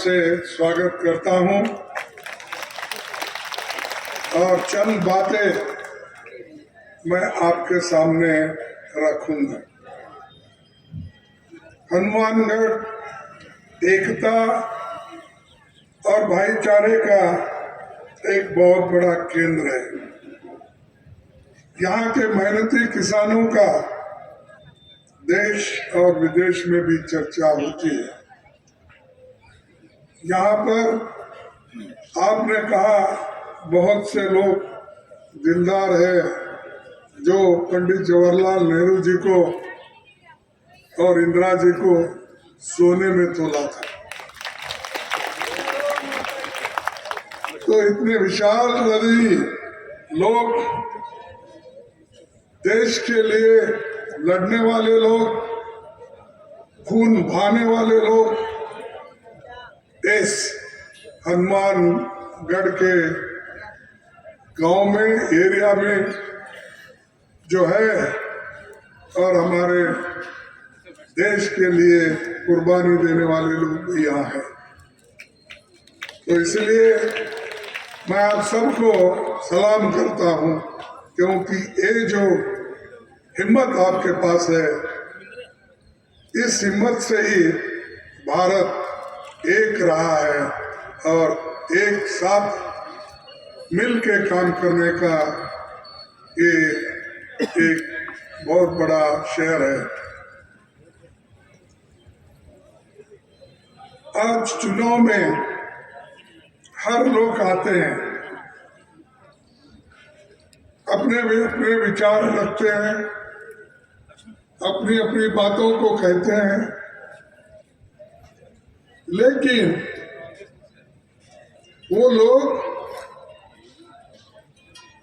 से स्वागत करता हूं और चंद बातें मैं आपके सामने रखूंगा। हनुमानगढ़ एकता और भाईचारे का एक बहुत बड़ा केंद्र है। यहाँ के मेहनती किसानों का देश और विदेश में भी चर्चा होती है। यहाँ पर आपने कहा बहुत से लोग दिलदार है जो पंडित जवाहरलाल नेहरू जी को और इंदिरा जी को सोने में तोला था। तो इतने विशाल हृदयी लोग, देश के लिए लड़ने वाले लोग, खून बहाने वाले लोग इस हनुमानगढ़ के गांव में, एरिया में जो है और हमारे देश के लिए कुर्बानी देने वाले लोग भी यहाँ हैं। तो इसलिए मैं आप सबको सलाम करता हूँ, क्योंकि ये जो हिम्मत आपके पास है, इस हिम्मत से ही भारत एक रहा है और एक साथ मिल के काम करने का ये एक बहुत बड़ा शहर है। आज चुनाव में हर लोग आते हैं, अपने अपने विचार रखते हैं, अपनी अपनी बातों को कहते हैं, लेकिन वो लोग,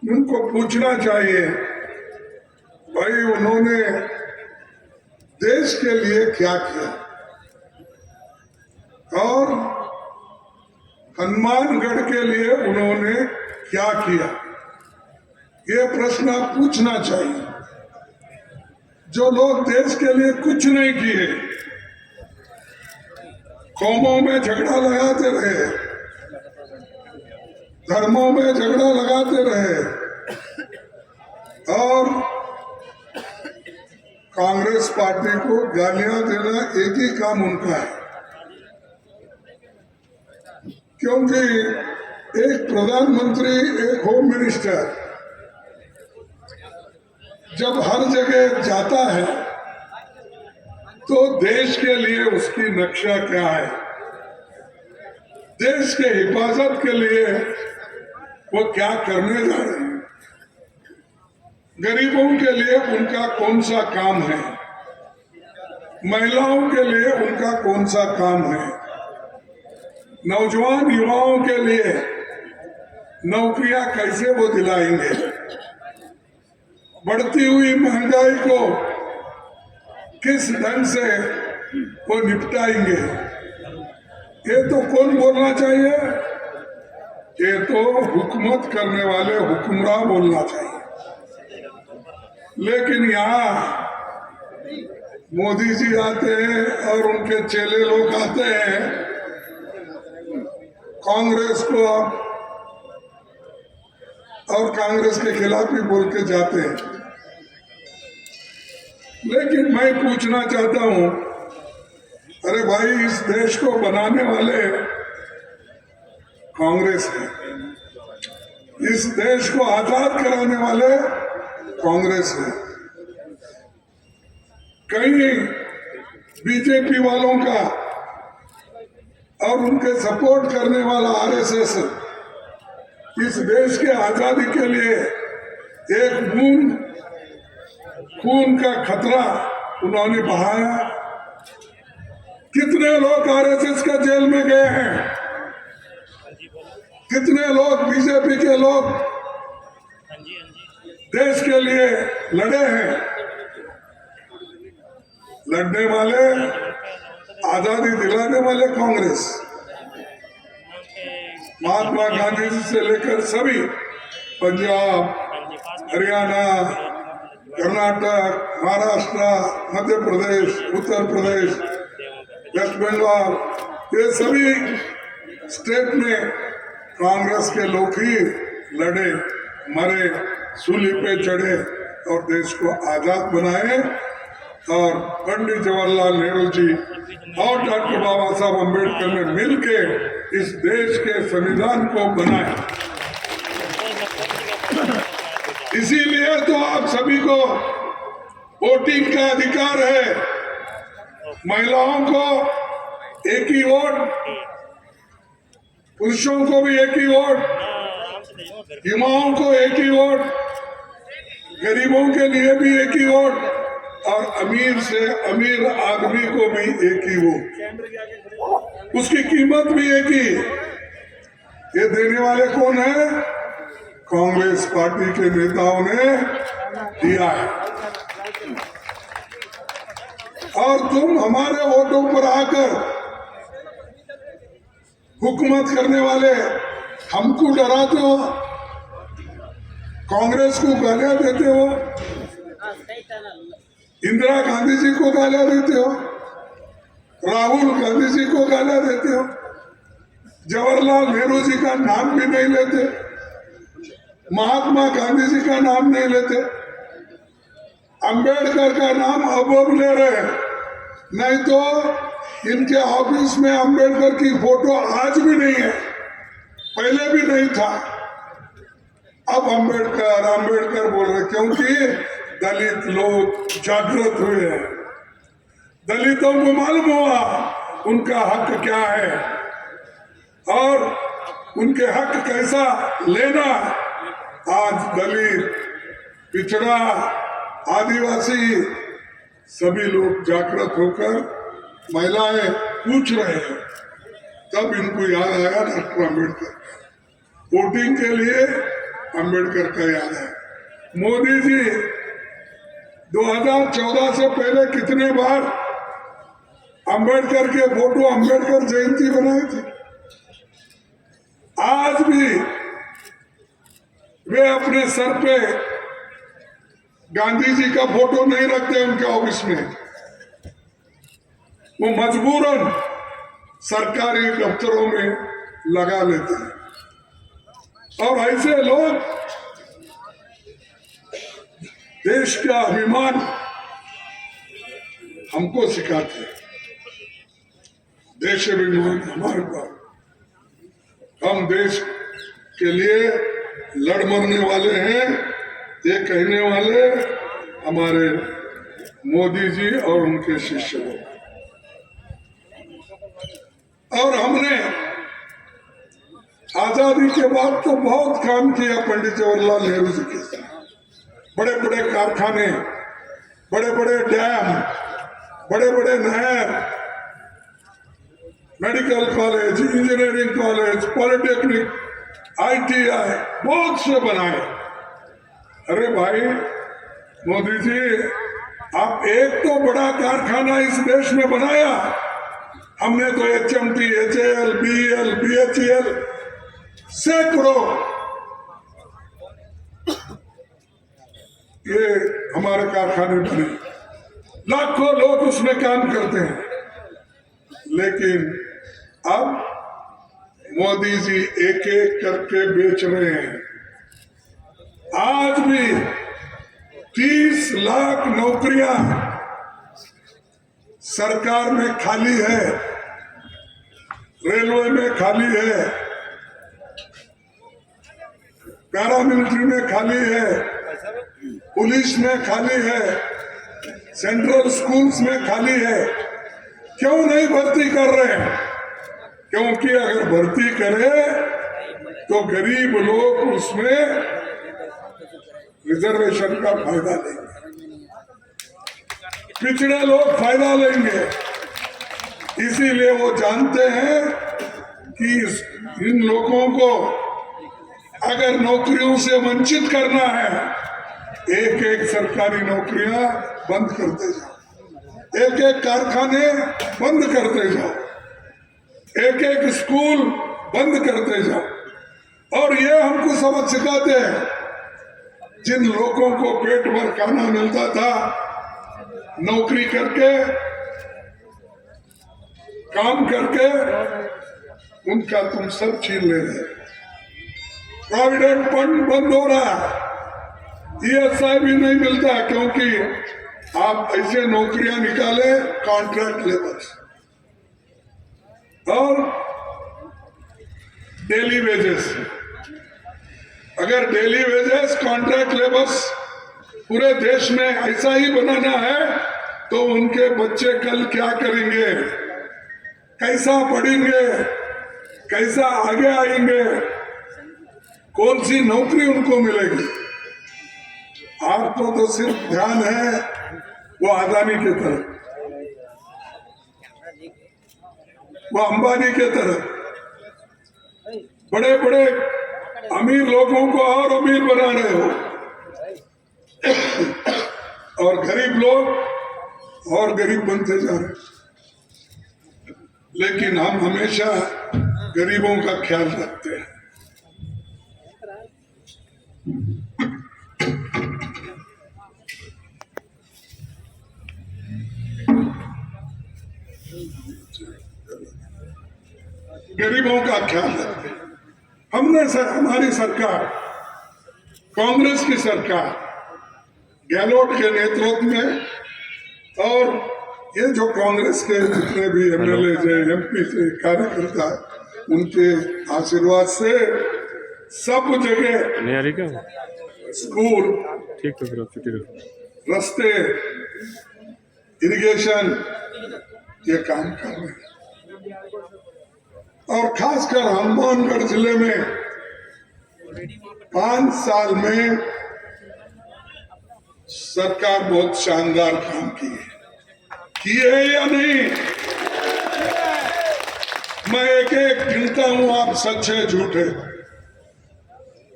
उनको पूछना चाहिए भाई उन्होंने देश के लिए क्या किया और हनुमानगढ़ के लिए उन्होंने क्या किया। ये प्रश्न आप पूछना चाहिए। जो लोग देश के लिए कुछ नहीं किए, कौमों में झगड़ा लगाते रहे, धर्मों में झगड़ा लगाते रहे और कांग्रेस पार्टी को गालियां देना एक ही काम उनका है। क्योंकि एक प्रधानमंत्री, एक होम मिनिस्टर जब हर जगह जाता है तो देश के लिए उसकी नक्शा क्या है, देश के हिफाजत के लिए वो क्या करने जा रहे हैं, गरीबों के लिए उनका कौन सा काम है, महिलाओं के लिए उनका कौन सा काम है, नौजवान युवाओं के लिए नौकरियां कैसे वो दिलाएंगे, बढ़ती हुई महंगाई को किस ढंग से वो निपटाएंगे। ये तो कौन बोलना चाहिए? ये तो हुकूमत करने वाले हुक्मरान बोलना चाहिए। लेकिन यहाँ मोदी जी आते हैं और उनके चेले लोग आते हैं, कांग्रेस को और कांग्रेस के खिलाफ ही बोल के जाते हैं। लेकिन मैं पूछना चाहता हूँ, अरे भाई इस देश को बनाने वाले कांग्रेस है, इस देश को आजाद कराने वाले कांग्रेस है। कहीं बीजेपी वालों का और उनके सपोर्ट करने वाला आरएसएस इस देश के आजादी के लिए एक बूंद खून का खतरा उन्होंने बहाया। कितने लोग आरएसएस के जेल में गए हैं, कितने लोग बीजेपी के लोग देश के लिए लड़े हैं। लड़ने वाले, आजादी दिलाने वाले कांग्रेस, महात्मा गांधी जी से लेकर सभी, पंजाब, हरियाणा, कर्नाटक, महाराष्ट्र, मध्य प्रदेश, उत्तर प्रदेश, वेस्ट बंगाल, ये सभी स्टेट में कांग्रेस के लोग ही लड़े, मरे, सूली पे चढ़े और देश को आजाद बनाए। और पंडित जवाहरलाल नेहरू जी और डॉक्टर बाबा साहब अम्बेडकर ने मिलके इस देश के संविधान को बनाया। इसीलिए तो आप सभी को वोटिंग का अधिकार है। महिलाओं को एक ही वोट, पुरुषों को भी एक ही वोट, युवाओं को एक ही वोट, गरीबों के लिए भी एक ही वोट और अमीर से अमीर आदमी को भी एक ही वोट। उसकी कीमत भी एक ही। ये देने वाले कौन है? कांग्रेस पार्टी के नेताओं ने दिया है। और तुम हमारे वोटों पर आकर हुकूमत करने वाले हमको डराते हो, कांग्रेस को गालियां देते हो, इंदिरा गांधी जी को गालियां देते हो, राहुल गांधी जी को गालियां देते हो, जवाहरलाल नेहरू जी का नाम भी नहीं लेते, महात्मा गांधी जी का नाम नहीं लेते, अंबेडकर का नाम अब ले रहे हैं। नहीं तो इनके ऑफिस में अंबेडकर की फोटो आज भी नहीं है, पहले भी नहीं था। अब अंबेडकर अंबेडकर बोल रहे क्योंकि दलित लोग जागृत हुए हैं। दलितों को मालूम हुआ उनका हक क्या है और उनके हक कैसा लेना। आज दलित, पिछड़ा, आदिवासी सभी लोग जागृत होकर महिलाएं पूछ रहे हैं। तब इनको याद आया डॉक्टर अम्बेडकर, वोटिंग के लिए अम्बेडकर का याद है। मोदी जी 2014 से पहले कितने बार अंबेडकर के फोटो, अंबेडकर जयंती बनाई थी। आज भी वे अपने सर पे गांधी जी का फोटो नहीं रखते उनके ऑफिस में, वो मजबूरन सरकारी दफ्तरों में लगा लेते हैं। और ऐसे लोग देश का अभिमान हमको सिखाते हैं। देश अभिमान हमारे पास, हम देश के लिए लड़ मरने वाले हैं, ये कहने वाले हमारे मोदी जी और उनके शिष्य लोग। और हमने आजादी के बाद तो बहुत काम किया पंडित जवाहरलाल नेहरू जी के साथ। बड़े बड़े कारखाने, बड़े बड़े डैम, बड़े बड़े नहर, medical college, engineering college, polytechnic, ITI बहुत से बनाए। अरे भाई मोदी जी, आप एक तो बड़ा कारखाना इस देश में बनाया, हमने तो HMT, HAL, BEL, BHEL सैकड़ों ये हमारे कारखाने बने, लाखों लोग उसमें काम करते हैं। लेकिन अब मोदी जी एक एक करके बेच रहे हैं। आज भी 30 लाख नौकरियां सरकार में खाली है, रेलवे में खाली है, पैरामिलिट्री में खाली है, पुलिस में खाली है, सेंट्रल स्कूल्स में खाली है। क्यों नहीं भर्ती कर रहे हैं? क्योंकि अगर भर्ती करें तो गरीब लोग उसमें रिजर्वेशन का फायदा लेंगे, पिछड़े लोग फायदा लेंगे। इसीलिए वो जानते हैं कि इन लोगों को अगर नौकरियों से वंचित करना है, एक एक सरकारी नौकरियां बंद करते जाओ, एक एक कारखाने बंद करते जाओ, एक एक स्कूल बंद करते जाओ। और ये हमको सबक सिखाते हैं, जिन लोगों को पेट भर खाना मिलता था नौकरी करके, काम करके, उनका तुम सब छीन ले रहे। प्रोविडेंट फंड बंद हो रहा है, ESI भी नहीं मिलता क्योंकि आप ऐसे नौकरियां निकाले कॉन्ट्रैक्ट लेबर्स और डेली वेजेस। अगर डेली वेजेस कॉन्ट्रैक्ट लेबर्स पूरे देश में ऐसा ही बनाना है तो उनके बच्चे कल क्या करेंगे, कैसा पढ़ेंगे, कैसा आगे आएंगे, कौन सी नौकरी उनको मिलेगी। आपको तो सिर्फ ध्यान है वो अदानी के तरफ, वो अंबानी के तरफ, बड़े बड़े अमीर लोगों को और अमीर बना रहे हो और गरीब लोग और गरीब बनते जा रहे। लेकिन हम हमेशा गरीबों का ख्याल रखते हैं। गरीबों का ख्याल रखते हैं। हमारी सरकार, कांग्रेस की सरकार, गहलोत के नेतृत्व में और ये जो कांग्रेस के जितने भी MLA से, MP से कार्यकर्ता, उनके आशीर्वाद से सब जगह स्कूल, रास्ते, इरिगेशन ये काम कर रहे हैं। और खासकर हनुमानगढ़ जिले में 5 साल में सरकार बहुत शानदार काम किए है या नहीं? मैं एक एक गिनता हूं, आप सच है झूठ है।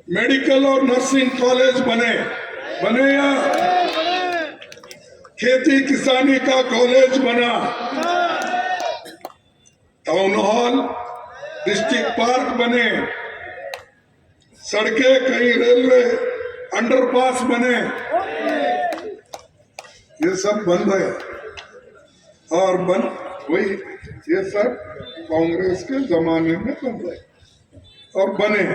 मेडिकल और नर्सिंग कॉलेज बने या खेती किसानी का कॉलेज बना, टाउन हॉल, डिस्ट्रिक्ट पार्क बने, सड़कें, कई रेलवे अंडरपास बने, ये सब बन रहे और वही ये सब कांग्रेस के जमाने में बन रहे और बने।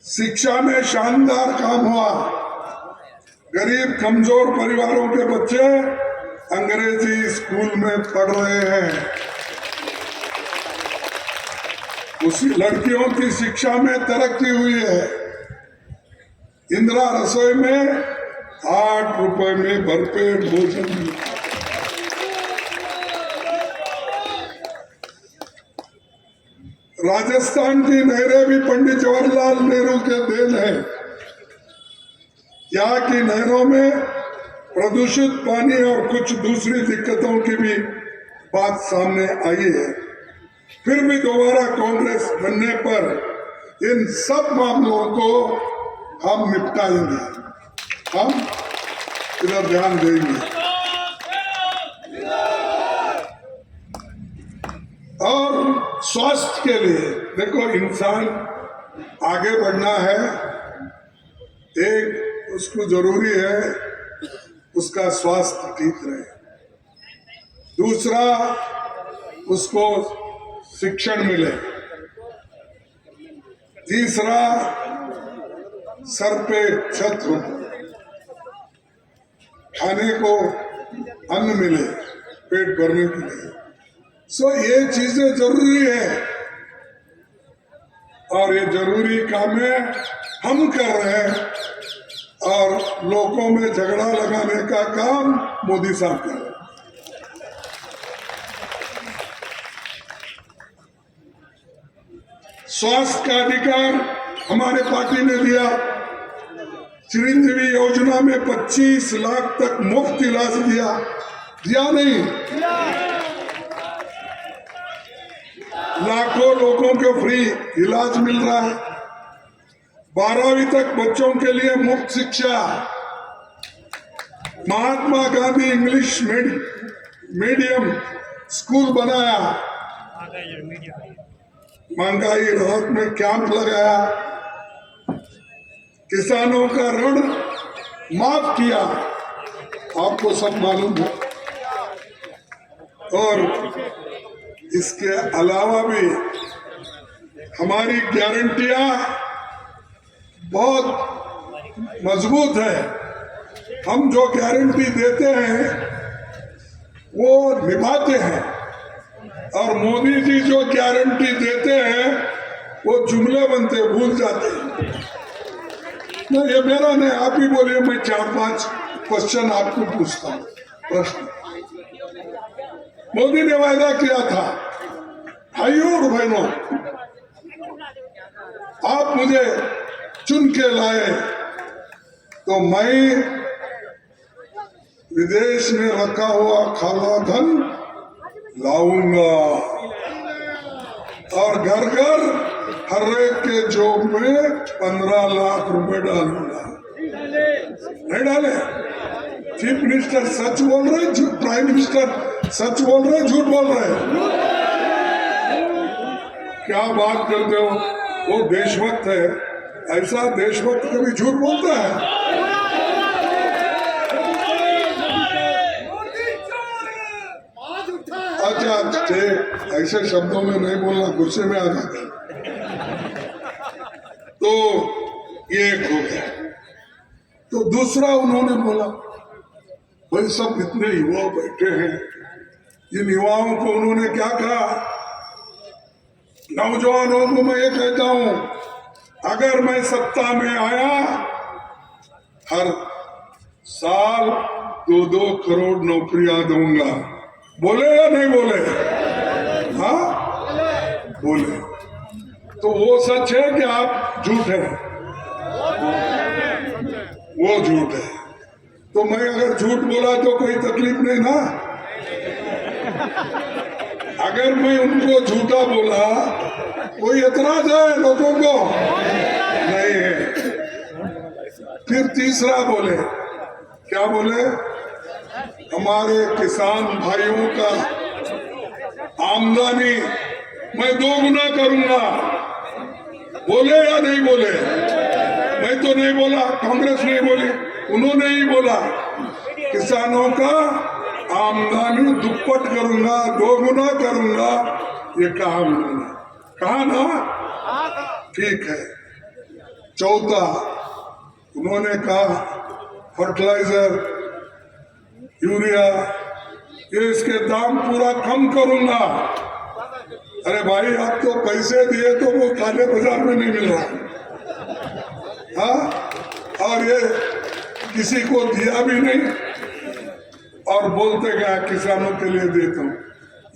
शिक्षा में शानदार काम हुआ। गरीब कमजोर परिवारों के बच्चे अंग्रेजी स्कूल में पढ़ रहे हैं। उसी लड़कियों की शिक्षा में तरक्की हुई है। इंदिरा रसोई में 8 रुपए में भरपेट भोजन मिलता। राजस्थान की नहरें भी पंडित जवाहरलाल नेहरू के देन है। यहाँ की नहरों में प्रदूषित पानी और कुछ दूसरी दिक्कतों की भी बात सामने आई है। फिर भी दोबारा कांग्रेस बनने पर इन सब मामलों को हम निपटाएंगे, हम इधर ध्यान देंगे। और स्वास्थ्य के लिए देखो, इंसान आगे बढ़ना है, एक उसको जरूरी है उसका स्वास्थ्य ठीक रहे, दूसरा उसको शिक्षण मिले, तीसरा सर पे छत हो, खाने को अन्न मिले पेट भरने के लिए। सो ये चीजें जरूरी है और ये जरूरी कामें हम कर रहे हैं और लोगों में झगड़ा लगाने का काम मोदी साहब कर रहे हैं। स्वास्थ्य का अधिकार हमारे पार्टी ने दिया। चिरंजीवी योजना में 25 लाख तक मुफ्त इलाज दिया नहीं, लाखों लोगों को फ्री इलाज मिल रहा है। 12वीं तक बच्चों के लिए मुफ्त शिक्षा। Mahatma Gandhi English medium school बनाया। महंगाई राहत में कैंप लगाया। किसानों का ऋण माफ किया, आपको सब मालूम है। और इसके अलावा भी हमारी गारंटियां बहुत मजबूत है। हम जो गारंटी देते हैं वो निभाते हैं, और मोदी जी जो गारंटी देते हैं वो जुमले बनते, भूल जाते हैं। नहीं, ये मेरा नहीं, आप ही बोलिए, मैं 4-5 क्वेश्चन आपको पूछता हूँ। प्रश्न, मोदी ने वायदा किया था, भाइयों और बहनों, आप मुझे चुन के लाए तो मैं विदेश में रखा हुआ काला धन लाऊंगा और घर घर हर एक के जेब में 15 लाख रुपए डालूंगा। नहीं डाले? चीफ मिनिस्टर सच बोल रहे, प्राइम मिनिस्टर सच बोल रहे, झूठ बोल रहे? क्या बात करते हो? वो देशभक्त है, ऐसा देशभक्त कभी झूठ बोलता है? अच्छा, ऐसे शब्दों में नहीं बोलना, गुस्से में आ जाता। तो ये एक हो गया। तो दूसरा उन्होंने बोला, भाई सब इतने युवा बैठे हैं, इन युवाओं को उन्होंने क्या कहा? नौजवानों को मैं ये कहता हूं, अगर मैं सत्ता में आया, हर साल 2-2 करोड़ नौकरियां दूंगा। बोले या नहीं बोले? हाँ बोले। तो वो सच है कि आप झूठ है? वो झूठ है। तो मैं अगर झूठ बोला तो कोई तकलीफ नहीं ना? अगर मैं उनको झूठा बोला, कोई एतराज है लोगों को? नहीं है। फिर तीसरा बोले, क्या बोले? हमारे किसान भाइयों का आमदनी मैं 2 गुना करूंगा। बोले या नहीं बोले? मैं तो नहीं बोला, कांग्रेस नहीं बोली, उन्होंने ही बोला किसानों का आमदनी दुप्पट करूंगा, 2 गुना करूंगा। ये कहा उन्होंने? कहा ना? ठीक है। चौथा उन्होंने कहा फर्टिलाइजर, यूरिया, ये इसके दाम पूरा कम करूंगा। अरे भाई, आप तो पैसे दिए तो वो काले बाजार में नहीं मिल रहा, हाँ? और ये किसी को दिया भी नहीं और बोलते गया किसानों के लिए देता हूं।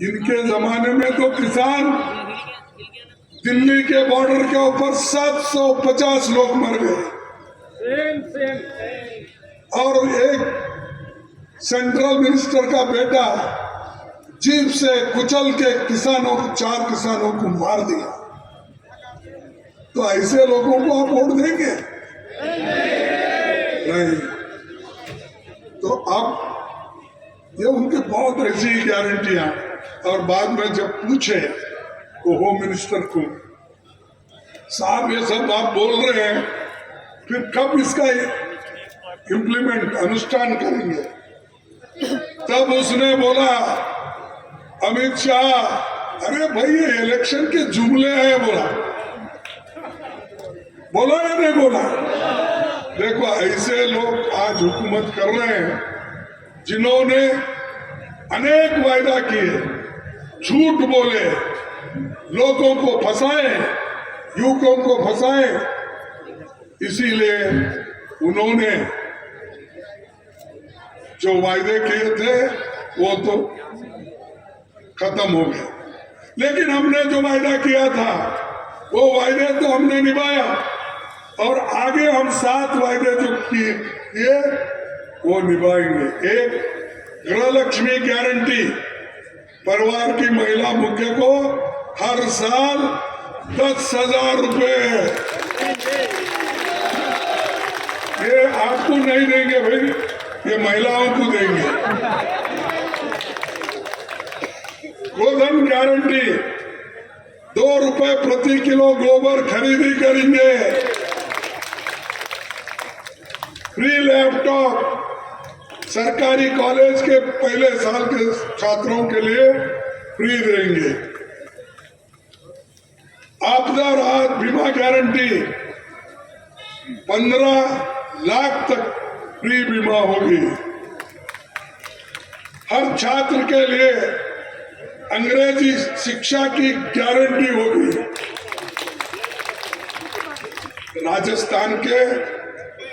इनके जमाने में तो किसान दिल्ली के बॉर्डर के ऊपर 750 लोग मर गए, और एक सेंट्रल मिनिस्टर का बेटा जीप से कुचल के 4 किसानों को मार दिया। तो ऐसे लोगों को आप वोट देंगे? नहीं। तो अब ये उनके बहुत ऐसी गारंटियां, और बाद में जब पूछे तो होम मिनिस्टर को, साहब ये सब आप बोल रहे हैं, फिर कब इसका इम्प्लीमेंट, अनुष्ठान करेंगे? तब उसने बोला, अमित शाह, अरे भाई ये इलेक्शन के जुमले हैं। बोला या नहीं बोला? देखो, ऐसे लोग आज हुकूमत कर रहे हैं जिन्होंने अनेक वायदा किए, झूठ बोले, लोगों को फंसाए, युवकों को फंसाए, इसीलिए उन्होंने जो वायदे किए थे वो तो खत्म हो गए। लेकिन हमने जो वायदा किया था वो वायदे तो हमने निभाया, और आगे हम 7 वायदे जो किए वो निभाएंगे। एक, गृह लक्ष्मी गारंटी, परिवार की महिला मुख्य को हर साल 10,000 रुपए, ये आपको नहीं देंगे भाई, ये महिलाओं को देंगे। गोधन गारंटी, 2 रुपए प्रति किलो गोबर खरीदी करेंगे। फ्री लैपटॉप, सरकारी कॉलेज के पहले साल के छात्रों के लिए फ्री देंगे। आपदा राहत बीमा गारंटी 15 लाख तक फ्री बीमा होगी। हर छात्र के लिए अंग्रेजी शिक्षा की गारंटी होगी। राजस्थान के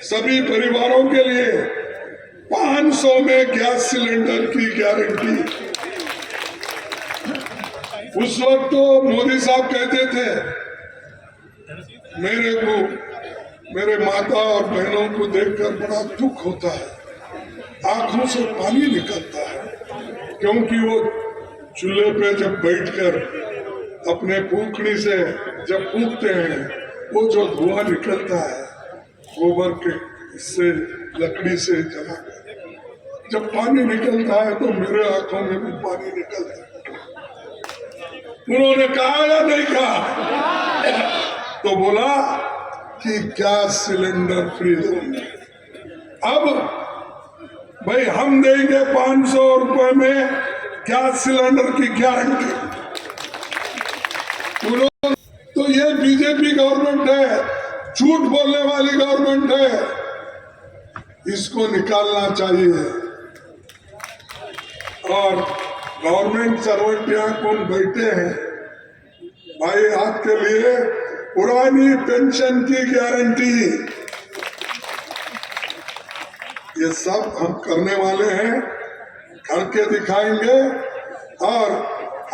सभी परिवारों के लिए 500 में गैस सिलेंडर की गारंटी। उस वक्त तो मोदी साहब कहते थे, मेरे माता और बहनों को देखकर बड़ा दुख होता है, आंखों से पानी निकलता है, क्योंकि वो चूल्हे पे जब बैठकर अपने फूंकनी से जब फूंकते हैं, वो जो धुआं निकलता है गोबर के इससे, लकड़ी से जलाकर जब पानी निकलता है तो मेरे आंखों में भी पानी निकलता है। उन्होंने कहा या नहीं कहा? तो बोला कि गैस सिलेंडर फ्री देंगे। अब भाई हम देंगे 500 रुपए में गैस सिलेंडर की गारंटी। तो ये बीजेपी गवर्नमेंट है, झूठ बोलने वाली गवर्नमेंट है, इसको निकालना चाहिए। और गवर्नमेंट सर्वेंट यहाँ कौन बैठे हैं भाई, आपके लिए पुरानी पेंशन की गारंटी, ये सब हम करने वाले हैं, करके दिखाएंगे। और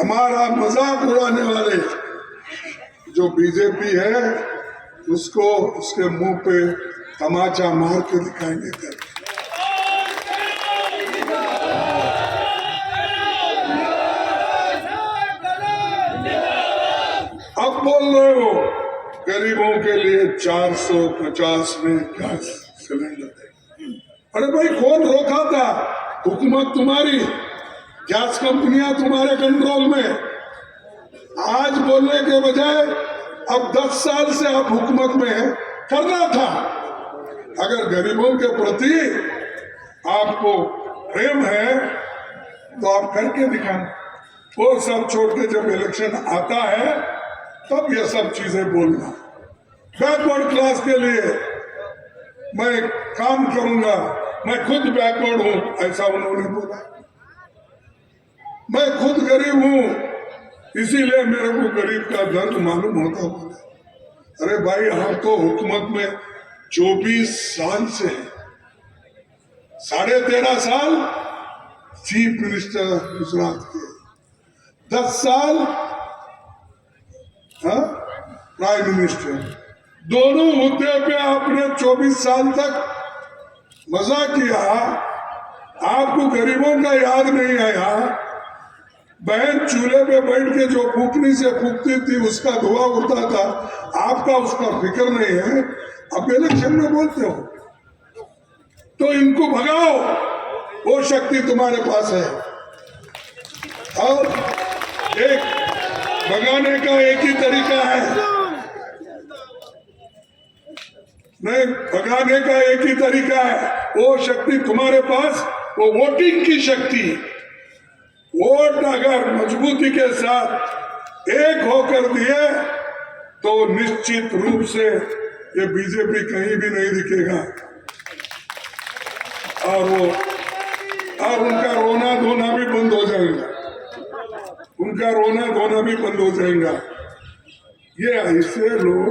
हमारा मजाक उड़ाने वाले जो बीजेपी है उसको उसके मुंह पे तमाचा मार के दिखाएंगे करके। अब बोल रहे हो गरीबों के लिए 450 में गैस सिलेंडर देंगे। अरे भाई कौन रोका था? हुकूमत तुम्हारी, गैस कंपनियां तुम्हारे कंट्रोल में। आज बोलने के बजाय अब 10 साल से आप हुकूमत में करना था। अगर गरीबों के प्रति आपको प्रेम है तो आप करके दिखाना। वो सब छोड़ के जब इलेक्शन आता है तब ये सब चीजें बोलना। बैकवर्ड क्लास के लिए मैं काम करूंगा, मैं खुद बैकवर्ड हूं, ऐसा उन्होंने बोला। मैं खुद गरीब हूं, इसीलिए मेरे को गरीब का दर्द मालूम होता। बोले अरे भाई हम तो हुकूमत में 24 साल से हैं, 13.5 साल चीफ मिनिस्टर गुजरात के, 10 साल प्राइम मिनिस्टर। दोनों मुद्दे पे आपने 24 साल तक मजा किया। आपको गरीबों का याद नहीं आया। बहन चूल्हे पे बैठ के जो फूकनी से फूकती थी उसका धुआं उड़ता था, आपका उसका फिक्र नहीं है। अब इलेक्शन में बोलते हो तो इनको भगाओ, वो शक्ति तुम्हारे पास है। और एक भगाने का एक ही तरीका है, नहीं भगाने का एक ही तरीका है, वो शक्ति तुम्हारे पास, वो वोटिंग की शक्ति। वोट अगर मजबूती के साथ एक होकर दिए तो निश्चित रूप से ये बीजेपी कहीं भी नहीं दिखेगा। और उनका रोना धोना भी बंद हो जाएगा, उनका रोना धोना भी बंद हो जाएगा। ये ऐसे लोग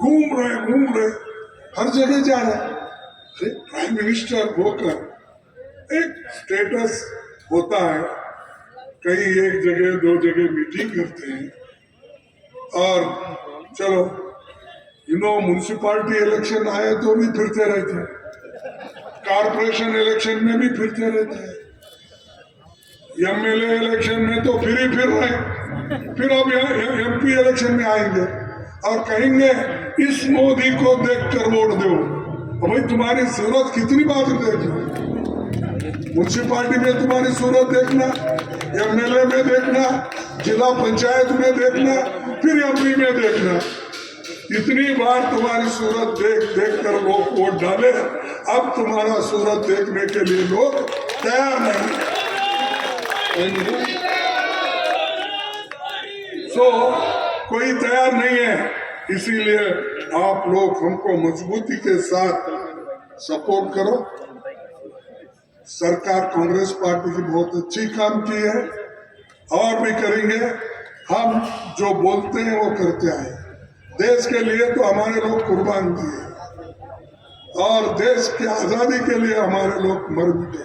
घूम रहे हर जगह जा रहे। प्राइम मिनिस्टर होकर एक स्टेटस होता है, कहीं एक जगह 2 जगह मीटिंग करते हैं। और चलो म्युनिसिपैलिटी इलेक्शन आए तो भी फिरते रहते हैं, कारपोरेशन इलेक्शन में भी फिरते रहते हैं, एमएलए इलेक्शन में तो फिर ही फिर रहे। फिर अब एमपी इलेक्शन में आएंगे और कहेंगे इस मोदी को देखकर वोट दो। भाई तुम्हारी सूरत कितनी बार देखना, म्युनिसिपैलिटी में तुम्हारी सूरत देखना, एमएलए में देखना, जिला पंचायत में देखना, फिर एमपी में देखना। इतनी बार तुम्हारी सूरत देख कर लोग वोट डाले। अब तुम्हारा सूरत देखने के लिए लोग तैयार नहीं। सो कोई तैयार नहीं है, इसीलिए आप लोग हमको मजबूती के साथ सपोर्ट करो। सरकार कांग्रेस पार्टी की बहुत अच्छी काम की है और भी करेंगे। हम जो बोलते हैं वो करते आए। देश के लिए तो हमारे लोग कुर्बान दिए और देश की आजादी के लिए हमारे लोग मर मिटे,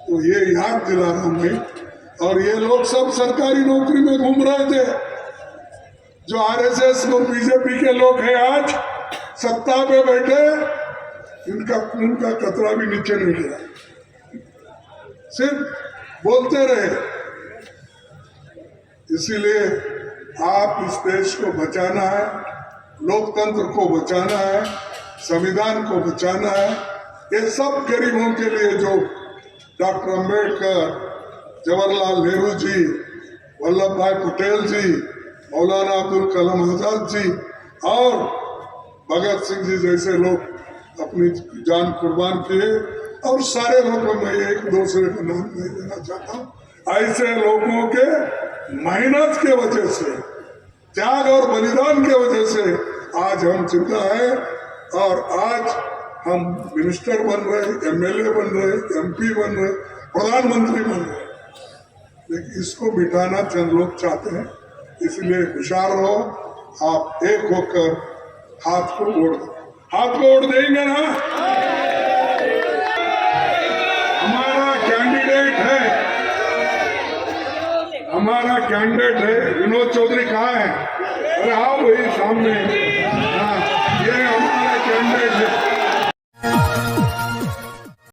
तो ये याद दिला रहा हूं मैं। और ये लोग सब सरकारी नौकरी में घूम रहे थे, जो आरएसएस और बीजेपी के लोग हैं आज सत्ता पे बैठे, इनका खून का कतरा भी नीचे नहीं गिरा, सिर्फ बोलते रहे। इसीलिए आप इस देश को बचाना है, लोकतंत्र को बचाना है, संविधान को बचाना है। ये सब गरीबों के लिए जो डॉक्टर अंबेडकर, जवाहरलाल नेहरू जी, वल्लभ भाई पटेल जी, मौलाना अब्दुल कलाम आजाद जी और भगत सिंह जी जैसे लोग अपनी जान कुर्बान किए, और सारे लोगों में एक दूसरे का नाम नहीं लेना चाहता। ऐसे लोगों के मेहनत के वजह से, त्याग और बलिदान के वजह से आज हम जिंदा हैं और आज हम मिनिस्टर बन रहे, एमएलए बन रहे, एमपी बन रहे, प्रधानमंत्री बन रहे। लेकिन इसको मिटाना चंद लोग चाहते हैं, इसलिए होशियार रहो। आप एक होकर हाथ को ओढ़ देंगे ना। हमारा कैंडिडेट है विनोद चौधरी। कहाँ है? अरे आओ भाई सामने। हाँ